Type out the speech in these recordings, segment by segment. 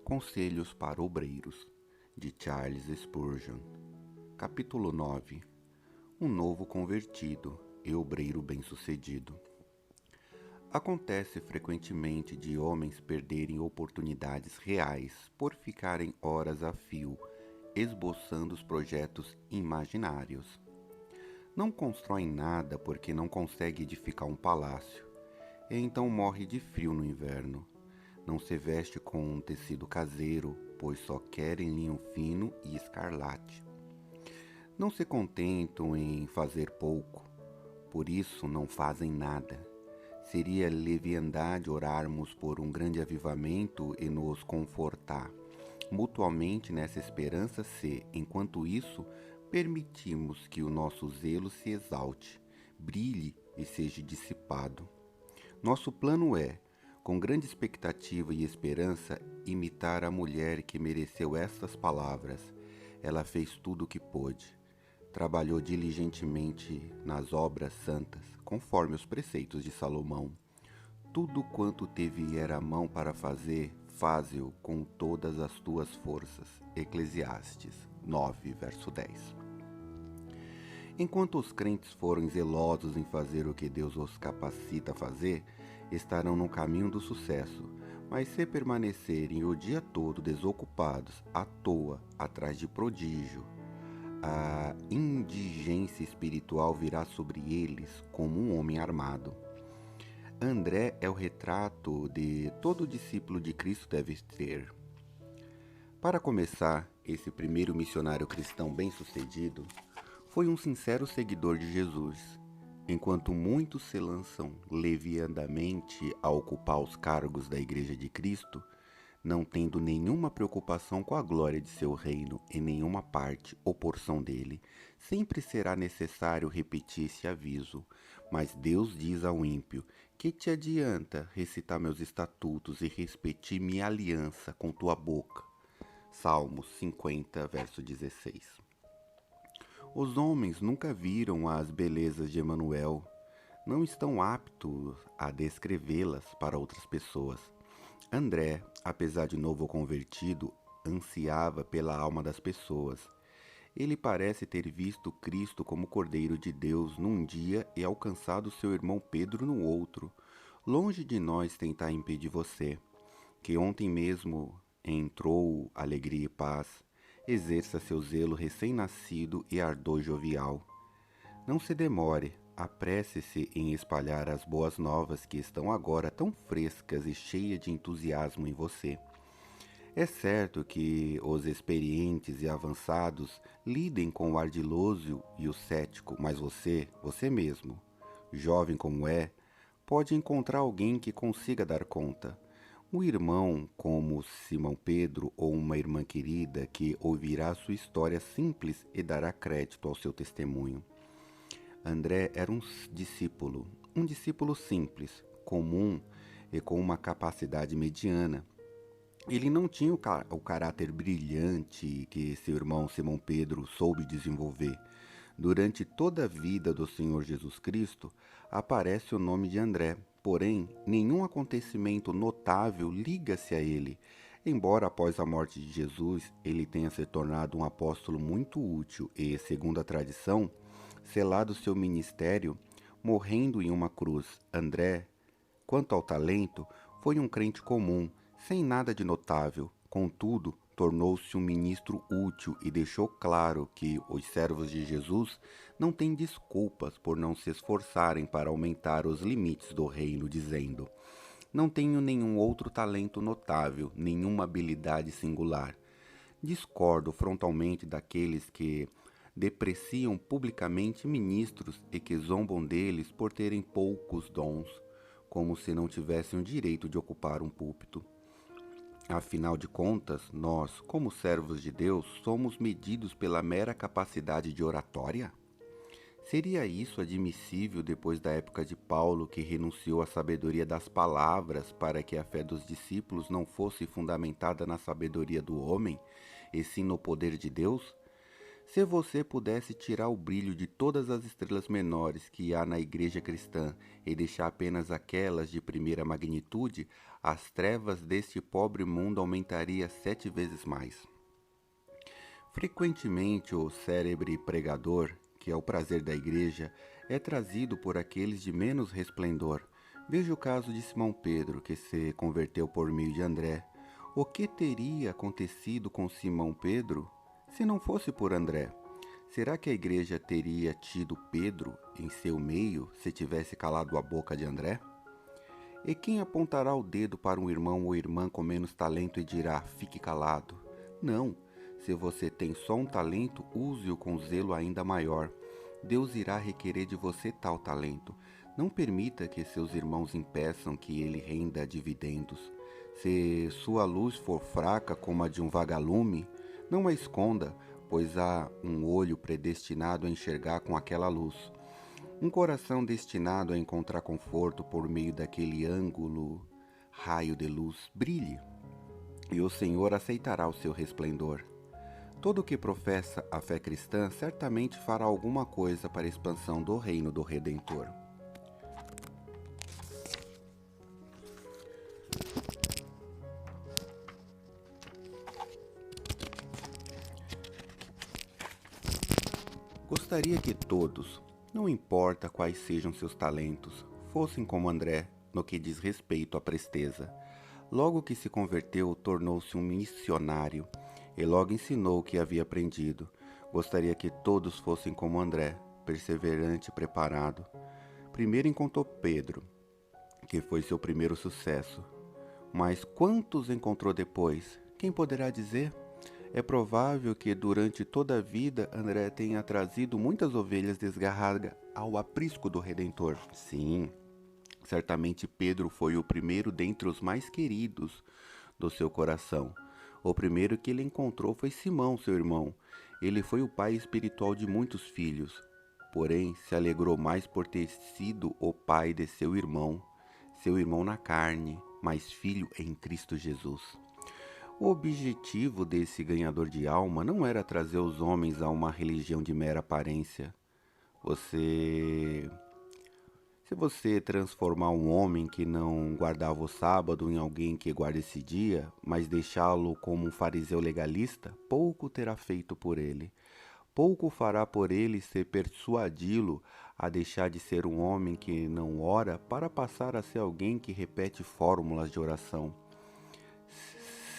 Conselhos para Obreiros, de Charles Spurgeon. Capítulo 9. Um novo convertido e obreiro bem-sucedido. Acontece frequentemente de homens perderem oportunidades reais por ficarem horas a fio esboçando os projetos imaginários. Não constroem nada porque não consegue edificar um palácio, e então morre de frio no inverno. Não se veste com um tecido caseiro, pois só querem linho fino e escarlate. Não se contentam em fazer pouco, por isso não fazem nada. Seria leviandade orarmos por um grande avivamento e nos confortar mutuamente nessa esperança se, enquanto isso, permitimos que o nosso zelo se exalte, brilhe e seja dissipado. Nosso plano é, com grande expectativa e esperança, imitar a mulher que mereceu estas palavras. Ela fez tudo o que pôde. Trabalhou diligentemente nas obras santas, conforme os preceitos de Salomão. Tudo quanto te vier à mão para fazer, faze-o com todas as tuas forças. Eclesiastes 9, verso 10. Enquanto os crentes forem zelosos em fazer o que Deus os capacita a fazer, estarão no caminho do sucesso. Mas se permanecerem o dia todo desocupados, à toa, atrás de prodígio, a indigência espiritual virá sobre eles como um homem armado. André é o retrato de todo discípulo de Cristo deve ter. Para começar, esse primeiro missionário cristão bem-sucedido foi um sincero seguidor de Jesus. Enquanto muitos se lançam leviandamente a ocupar os cargos da Igreja de Cristo, não tendo nenhuma preocupação com a glória de seu reino em nenhuma parte ou porção dele, sempre será necessário repetir esse aviso. Mas Deus diz ao ímpio: que te adianta recitar meus estatutos e repetir minha aliança com tua boca? Salmos 50, verso 16. Os homens nunca viram as belezas de Emanuel, não estão aptos a descrevê-las para outras pessoas. André, apesar de novo convertido, ansiava pela alma das pessoas. Ele parece ter visto Cristo como Cordeiro de Deus num dia e alcançado seu irmão Pedro no outro. Longe de nós tentar impedir você, que ontem mesmo entrou alegria e paz. Exerça seu zelo recém-nascido e ardor jovial. Não se demore, apresse-se em espalhar as boas novas que estão agora tão frescas e cheias de entusiasmo em você. É certo que os experientes e avançados lidem com o ardiloso e o cético, mas você mesmo, jovem como é, pode encontrar alguém que consiga dar conta. Um irmão como Simão Pedro ou uma irmã querida que ouvirá sua história simples e dará crédito ao seu testemunho. André era um discípulo simples, comum e com uma capacidade mediana. Ele não tinha o caráter brilhante que seu irmão Simão Pedro soube desenvolver. Durante toda a vida do Senhor Jesus Cristo, aparece o nome de André, porém, nenhum acontecimento notável liga-se a ele. Embora após a morte de Jesus, ele tenha se tornado um apóstolo muito útil e, segundo a tradição, selado seu ministério, morrendo em uma cruz. André, quanto ao talento, foi um crente comum, sem nada de notável. Contudo, tornou-se um ministro útil e deixou claro que os servos de Jesus não têm desculpas por não se esforçarem para aumentar os limites do reino, dizendo: não tenho nenhum outro talento notável, nenhuma habilidade singular. Discordo frontalmente daqueles que depreciam publicamente ministros e que zombam deles por terem poucos dons, como se não tivessem o direito de ocupar um púlpito. Afinal de contas, nós, como servos de Deus, somos medidos pela mera capacidade de oratória? Seria isso admissível depois da época de Paulo, que renunciou à sabedoria das palavras para que a fé dos discípulos não fosse fundamentada na sabedoria do homem, e sim no poder de Deus? Se você pudesse tirar o brilho de todas as estrelas menores que há na igreja cristã e deixar apenas aquelas de primeira magnitude, as trevas deste pobre mundo aumentariam 7 vezes mais. Frequentemente, o célebre pregador, que é o prazer da igreja, é trazido por aqueles de menos resplendor. Veja o caso de Simão Pedro, que se converteu por meio de André. O que teria acontecido com Simão Pedro se não fosse por André? Será que a igreja teria tido Pedro em seu meio se tivesse calado a boca de André? E quem apontará o dedo para um irmão ou irmã com menos talento e dirá: fique calado? Não. Se você tem só um talento, use-o com zelo ainda maior. Deus irá requerer de você tal talento. Não permita que seus irmãos impeçam que ele renda dividendos. Se sua luz for fraca como a de um vagalume, não a esconda, pois há um olho predestinado a enxergar com aquela luz. Um coração destinado a encontrar conforto por meio daquele ângulo, raio de luz, brilhe, e o Senhor aceitará o seu resplendor. Todo que professa a fé cristã certamente fará alguma coisa para a expansão do reino do Redentor. Gostaria que todos, não importa quais sejam seus talentos, fossem como André no que diz respeito à presteza. Logo que se converteu, tornou-se um missionário e logo ensinou o que havia aprendido. Gostaria que todos fossem como André, perseverante e preparado. Primeiro encontrou Pedro, que foi seu primeiro sucesso. Mas quantos encontrou depois? Quem poderá dizer? É provável que durante toda a vida André tenha trazido muitas ovelhas desgarradas ao aprisco do Redentor. Sim, certamente Pedro foi o primeiro dentre os mais queridos do seu coração. O primeiro que ele encontrou foi Simão, seu irmão. Ele foi o pai espiritual de muitos filhos, porém se alegrou mais por ter sido o pai de seu irmão na carne, mas filho em Cristo Jesus. O objetivo desse ganhador de alma não era trazer os homens a uma religião de mera aparência. Se você transformar um homem que não guardava o sábado em alguém que guarda esse dia, mas deixá-lo como um fariseu legalista, pouco terá feito por ele. Pouco fará por ele se persuadi-lo a deixar de ser um homem que não ora para passar a ser alguém que repete fórmulas de oração,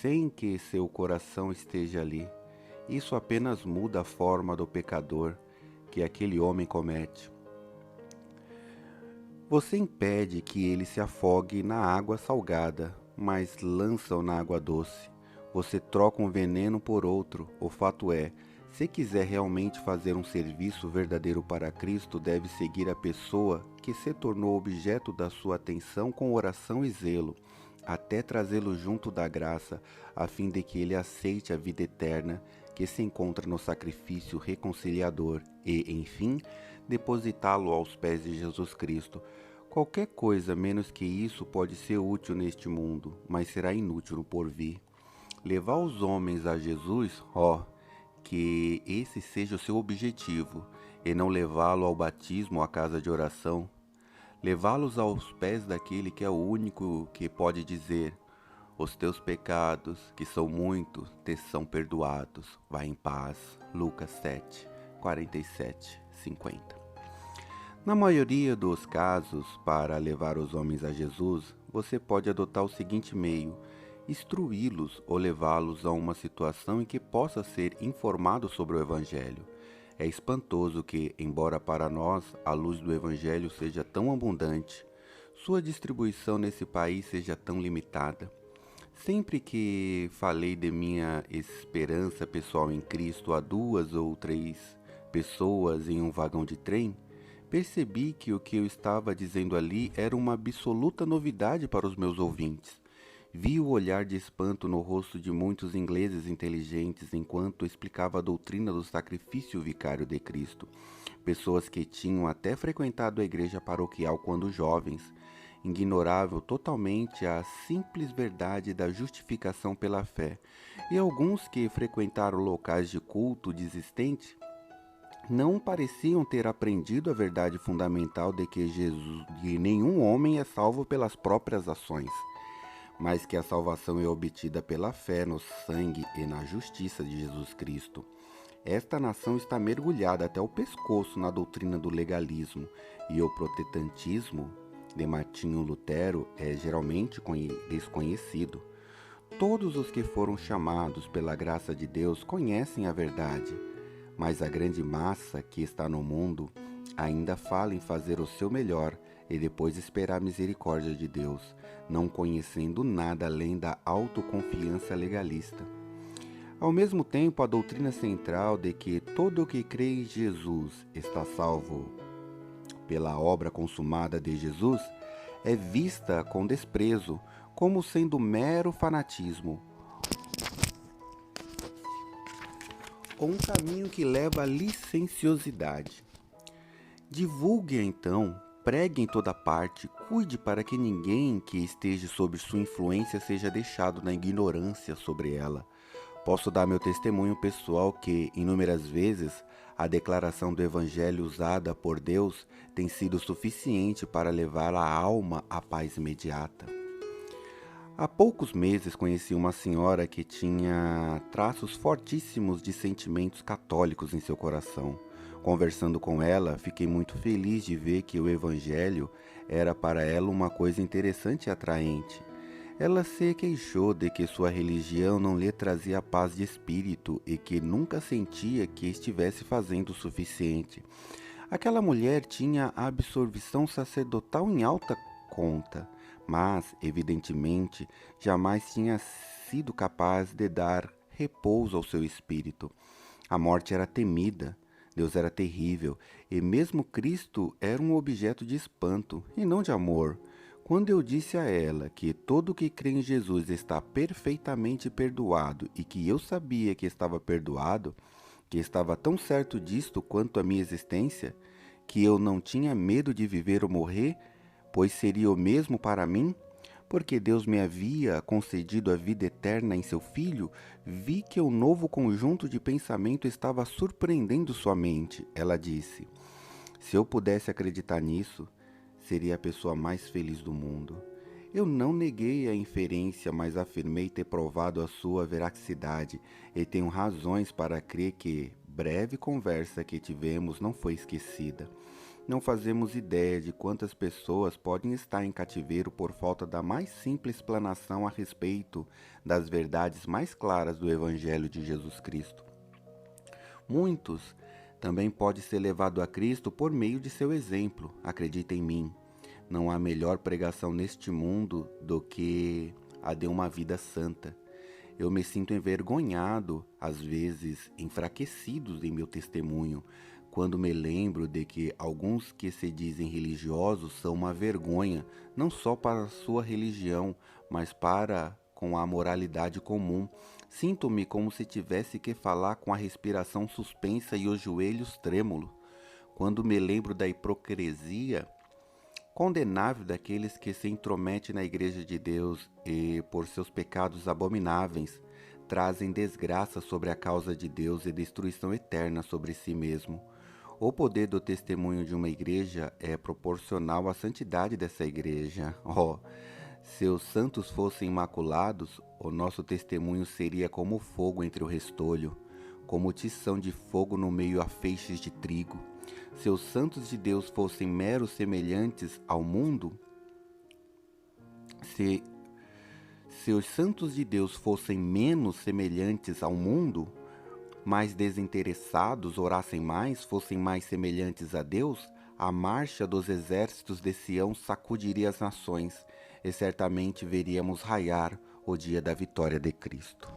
sem que seu coração esteja ali. Isso apenas muda a forma do pecador que aquele homem comete. Você impede que ele se afogue na água salgada, mas lança-o na água doce. Você troca um veneno por outro. O fato é, se quiser realmente fazer um serviço verdadeiro para Cristo, deve seguir a pessoa que se tornou objeto da sua atenção com oração e zelo, até trazê-lo junto da graça, a fim de que ele aceite a vida eterna que se encontra no sacrifício reconciliador e, enfim, depositá-lo aos pés de Jesus Cristo. Qualquer coisa menos que isso pode ser útil neste mundo, mas será inútil no porvir. Levar os homens a Jesus, que esse seja o seu objetivo, e não levá-lo ao batismo ou à casa de oração. Levá-los aos pés daquele que é o único que pode dizer: os teus pecados, que são muitos, te são perdoados. Vai em paz. Lucas 7, 47, 50. Na maioria dos casos, para levar os homens a Jesus, você pode adotar o seguinte meio: instruí-los ou levá-los a uma situação em que possa ser informado sobre o Evangelho. É espantoso que, embora para nós a luz do Evangelho seja tão abundante, sua distribuição nesse país seja tão limitada. Sempre que falei de minha esperança pessoal em Cristo a 2 ou 3 pessoas em um vagão de trem, percebi que o que eu estava dizendo ali era uma absoluta novidade para os meus ouvintes. Vi o olhar de espanto no rosto de muitos ingleses inteligentes enquanto explicava a doutrina do sacrifício vicário de Cristo. Pessoas que tinham até frequentado a igreja paroquial quando jovens, ignoravam totalmente a simples verdade da justificação pela fé, e alguns que frequentaram locais de culto desistente não pareciam ter aprendido a verdade fundamental de nenhum homem é salvo pelas próprias ações, mas que a salvação é obtida pela fé no sangue e na justiça de Jesus Cristo. Esta nação está mergulhada até o pescoço na doutrina do legalismo, e o protestantismo de Martinho Lutero é geralmente desconhecido. Todos os que foram chamados pela graça de Deus conhecem a verdade, mas a grande massa que está no mundo ainda fala em fazer o seu melhor e depois esperar a misericórdia de Deus, não conhecendo nada além da autoconfiança legalista. Ao mesmo tempo, a doutrina central de que todo o que crê em Jesus está salvo pela obra consumada de Jesus é vista com desprezo, como sendo mero fanatismo, ou um caminho que leva à licenciosidade. Divulgue então, pregue em toda parte, cuide para que ninguém que esteja sob sua influência seja deixado na ignorância sobre ela. Posso dar meu testemunho pessoal que, inúmeras vezes, a declaração do Evangelho usada por Deus tem sido suficiente para levar a alma à paz imediata. Há poucos meses conheci uma senhora que tinha traços fortíssimos de sentimentos católicos em seu coração. Conversando com ela, fiquei muito feliz de ver que o Evangelho era para ela uma coisa interessante e atraente. Ela se queixou de que sua religião não lhe trazia paz de espírito e que nunca sentia que estivesse fazendo o suficiente. Aquela mulher tinha a absolvição sacerdotal em alta conta, mas, evidentemente, jamais tinha sido capaz de dar repouso ao seu espírito. A morte era temida, Deus era terrível, e mesmo Cristo era um objeto de espanto, e não de amor. Quando eu disse a ela que todo que crê em Jesus está perfeitamente perdoado e que eu sabia que estava perdoado, que estava tão certo disto quanto a minha existência, que eu não tinha medo de viver ou morrer, pois seria o mesmo para mim, porque Deus me havia concedido a vida eterna em seu Filho, vi que o novo conjunto de pensamento estava surpreendendo sua mente. Ela disse: se eu pudesse acreditar nisso, seria a pessoa mais feliz do mundo. Eu não neguei a inferência, mas afirmei ter provado a sua veracidade e tenho razões para crer que breve conversa que tivemos não foi esquecida. Não fazemos ideia de quantas pessoas podem estar em cativeiro por falta da mais simples explanação a respeito das verdades mais claras do Evangelho de Jesus Cristo. Muitos também podem ser levados a Cristo por meio de seu exemplo. Acredita em mim. Não há melhor pregação neste mundo do que a de uma vida santa. Eu me sinto envergonhado, às vezes enfraquecido em meu testemunho, quando me lembro de que alguns que se dizem religiosos são uma vergonha, não só para a sua religião, mas para com a moralidade comum. Sinto-me como se tivesse que falar com a respiração suspensa e os joelhos trêmulos. Quando me lembro da hipocrisia condenável daqueles que se intrometem na igreja de Deus e, por seus pecados abomináveis, trazem desgraça sobre a causa de Deus e destruição eterna sobre si mesmo. O poder do testemunho de uma igreja é proporcional à santidade dessa igreja. Se os santos fossem imaculados, o nosso testemunho seria como fogo entre o restolho, como tição de fogo no meio a feixes de trigo. Se os santos de Deus fossem meros semelhantes ao mundo, se os santos de Deus fossem menos semelhantes ao mundo, mais desinteressados, orassem mais, fossem mais semelhantes a Deus, a marcha dos exércitos de Sião sacudiria as nações, e certamente veríamos raiar o dia da vitória de Cristo.